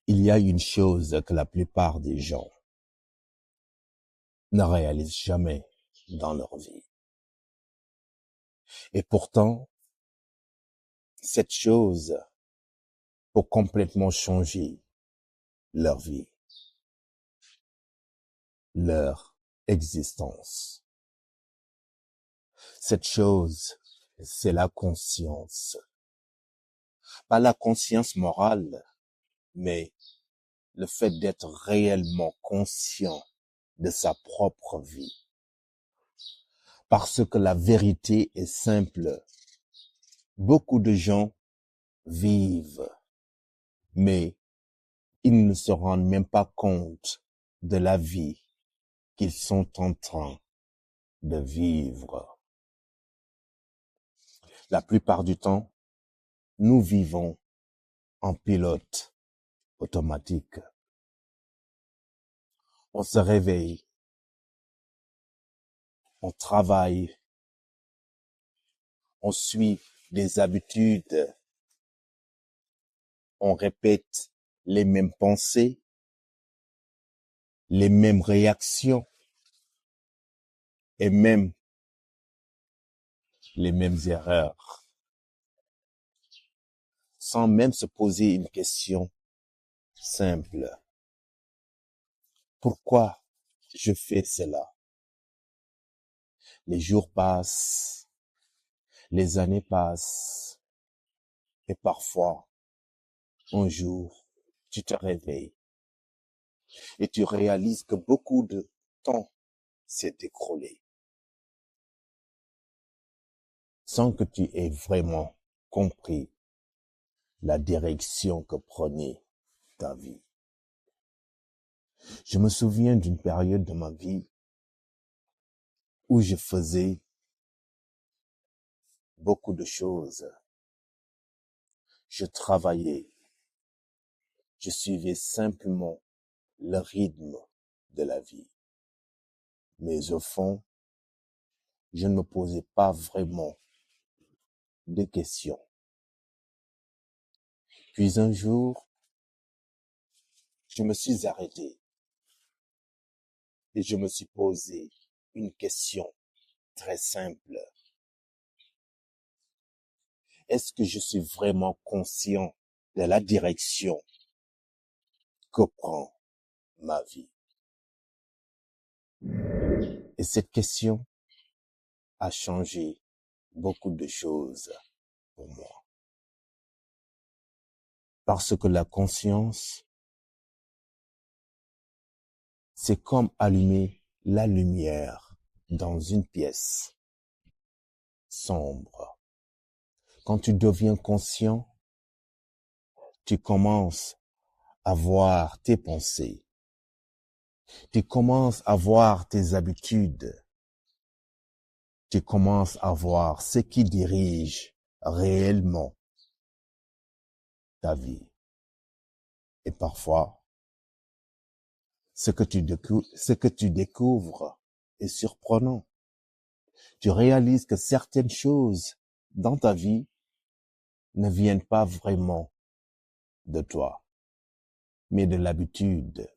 Il y a une chose que la plupart des gens ne réalisent jamais dans leur vie. Et pourtant, cette chose peut complètement changer leur vie, leur existence. Cette chose, c'est la conscience. Pas la conscience morale, mais le fait d'être réellement conscient de sa propre vie. Parce que la vérité est simple. Beaucoup de gens vivent, mais ils ne se rendent même pas compte de la vie qu'ils sont en train de vivre. La plupart du temps, nous vivons en pilote automatique. On se réveille, on travaille, on suit des habitudes, on répète les mêmes pensées, les mêmes réactions et même les mêmes erreurs, sans même se poser une question simple. Pourquoi je fais cela? Les jours passent, les années passent, et parfois, un jour, tu te réveilles et tu réalises que beaucoup de temps s'est écroulé sans que tu aies vraiment compris la direction que prenait ta vie. Je me souviens d'une période de ma vie où je faisais beaucoup de choses. Je travaillais, je suivais simplement le rythme de la vie. Mais au fond, je ne me posais pas vraiment de questions. Puis un jour, je me suis arrêté et je me suis posé une question très simple. Est-ce que je suis vraiment conscient de la direction que prend ma vie? Et cette question a changé beaucoup de choses pour moi. Parce que la conscience, c'est comme allumer la lumière dans une pièce sombre. Quand tu deviens conscient, tu commences à voir tes pensées. Tu commences à voir tes habitudes. Tu commences à voir ce qui dirige réellement ta vie. Et parfois, ce que tu découvres est surprenant. Tu réalises que certaines choses dans ta vie ne viennent pas vraiment de toi, mais de l'habitude,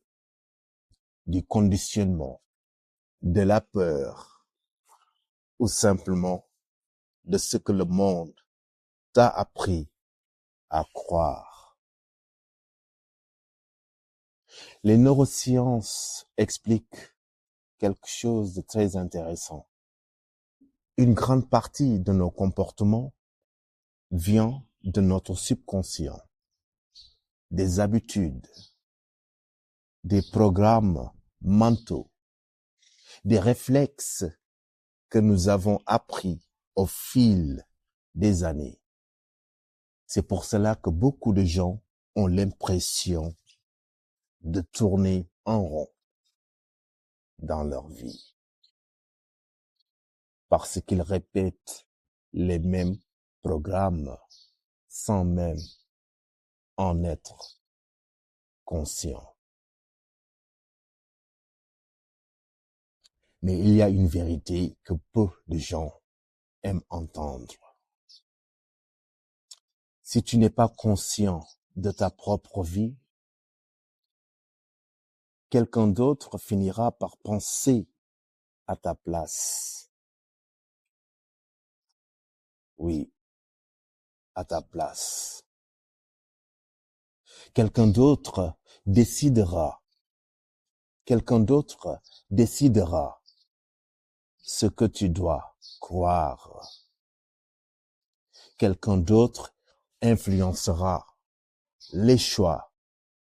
du conditionnement, de la peur, ou simplement de ce que le monde t'a appris à croire. Les neurosciences expliquent quelque chose de très intéressant. Une grande partie de nos comportements vient de notre subconscient, des habitudes, des programmes mentaux, des réflexes que nous avons appris au fil des années. C'est pour cela que beaucoup de gens ont l'impression de tourner en rond dans leur vie, parce qu'ils répètent les mêmes programmes sans même en être conscients. Mais il y a une vérité que peu de gens aiment entendre. Si tu n'es pas conscient de ta propre vie, quelqu'un d'autre finira par penser à ta place. Oui, à ta place. Quelqu'un d'autre décidera. Quelqu'un d'autre décidera ce que tu dois croire. Quelqu'un d'autre influencera les choix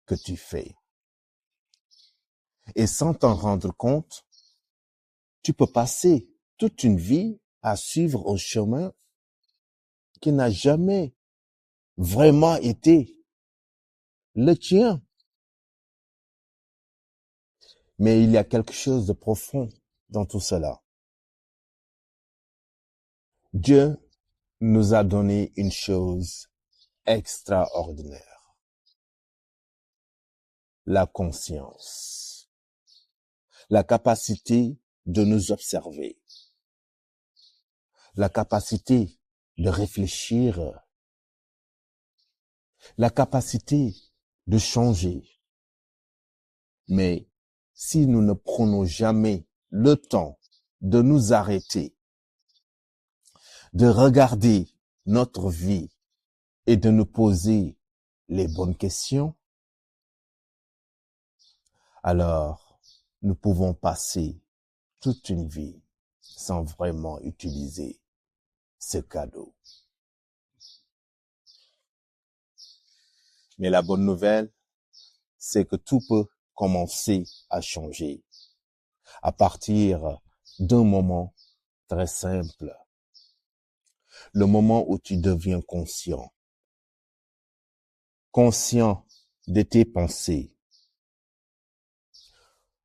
que tu fais. Et sans t'en rendre compte, tu peux passer toute une vie à suivre un chemin qui n'a jamais vraiment été le tien. Mais il y a quelque chose de profond dans tout cela. Dieu nous a donné une chose extraordinaire. La conscience. La capacité de nous observer. La capacité de réfléchir. La capacité de changer. Mais si nous ne prenons jamais le temps de nous arrêter, de regarder notre vie et de nous poser les bonnes questions, alors nous pouvons passer toute une vie sans vraiment utiliser ce cadeau. Mais la bonne nouvelle, c'est que tout peut commencer à changer à partir d'un moment très simple. Le moment où tu deviens conscient. Conscient de tes pensées.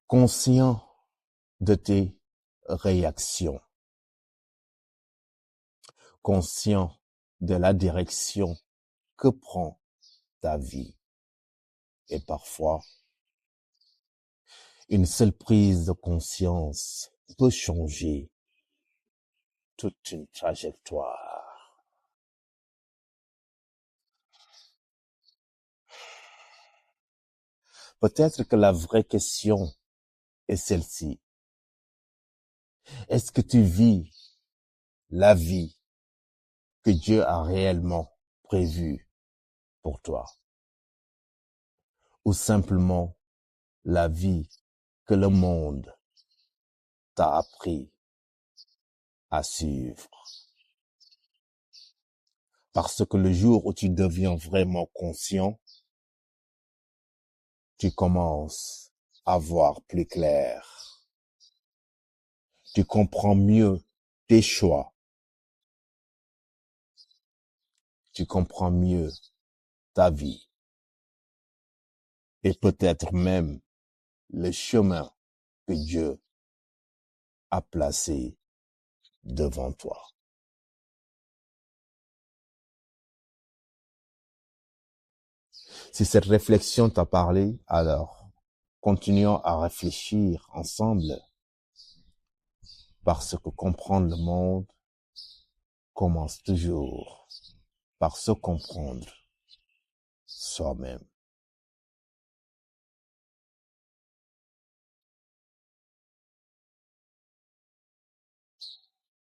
Conscient de tes réactions. Conscient de la direction que prend ta vie. Et parfois, une seule prise de conscience peut changer toute une trajectoire. Peut-être que la vraie question est celle-ci. Est-ce que tu vis la vie que Dieu a réellement prévue pour toi? Ou simplement la vie que le monde t'a appris à suivre? Parce que le jour où tu deviens vraiment conscient, tu commences à voir plus clair. Tu comprends mieux tes choix. Tu comprends mieux ta vie. Et peut-être même le chemin que Dieu a placé devant toi. Si cette réflexion t'a parlé, alors continuons à réfléchir ensemble, parce que comprendre le monde commence toujours par se comprendre soi-même.